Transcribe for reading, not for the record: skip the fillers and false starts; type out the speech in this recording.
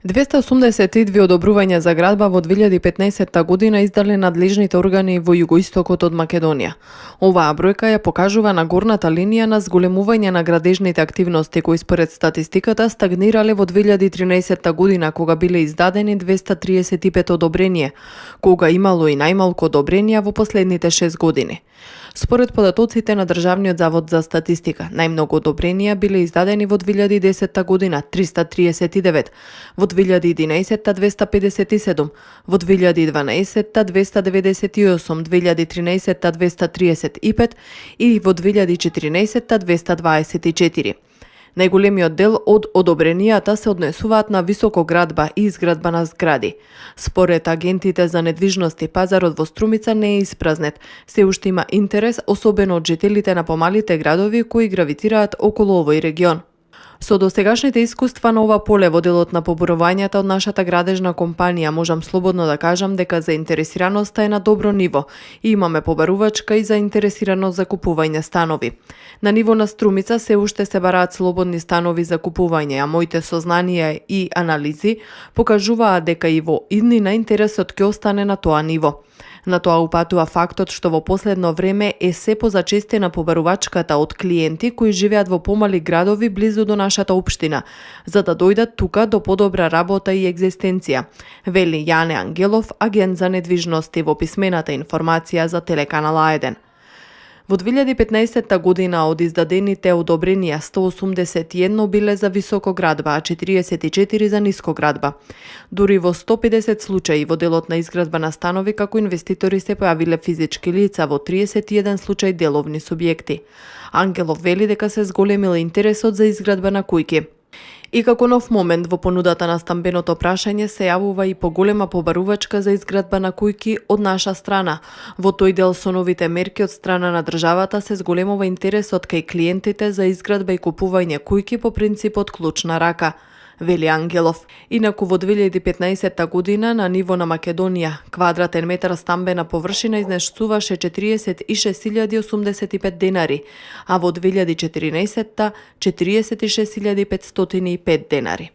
282 одобрувања за градба во 2015 година издале надлежните органи во југоистокот од Македонија. Оваа бројка ја покажува на горната линија на зголемување на градежните активности кои според статистиката стагнирале во 2013 година кога биле издадени 235 одобренија, кога имало и најмалку одобренија во последните 6 години. Според податоците на Државниот завод за статистика, најмногу одобренија биле издадени во 2010 година 339, во 2011 257, во 2012 298, 2013 235 и во 2014 224. Најголемиот дел од одобренијата се однесуваат на високоградба и изградба на згради. Според агентите за недвижности, пазарот во Струмица не е испразнет. Се уште има интерес, особено од жителите на помалите градови кои гравитираат околу овој регион. Со досегашните искуства на ова поле во делот на поборувањата од нашата градежна компанија, можам слободно да кажам дека заинтересираноста е на добро ниво и имаме побарувачка и заинтересираност за купување станови. На ниво на Струмица се уште се бараат слободни станови за купување, а моите сознанија и анализи покажуваат дека и во иднина интересот ќе остане на тоа ниво. На тоа упатува фактот што во последно време е се позачестена побарувачката од клиенти кои живеат во помали градови близу до нашата општина, за да дојдат тука до подобра работа и екзистенција, вели Јане Ангелов, агент за недвижности во писмената информација за Телеканал А1. Во 2015 година од издадените одобренија 181 биле за високоградба, а 44 за нискоградба. Дури во 150 случаи во делот на изградба на станови како инвеститори се појавиле физички лица, во 31 случај деловни субјекти. Ангелов вели дека се зголемил интересот за изградба на куќи. И како нов момент во понудата на стамбеното прашање се јавува и поголема побарувачка за изградба на куќи од наша страна. Во тој дел со новите мерки од страна на државата се зголемува интересот кај клиентите за изградба и купување куќи по принципот клуч на рака, вели Ангелов. Инаку во 2015 година на ниво на Македонија квадратен метар стамбена површина изнесуваше 46.085 денари, а во 2014 46.505 денари.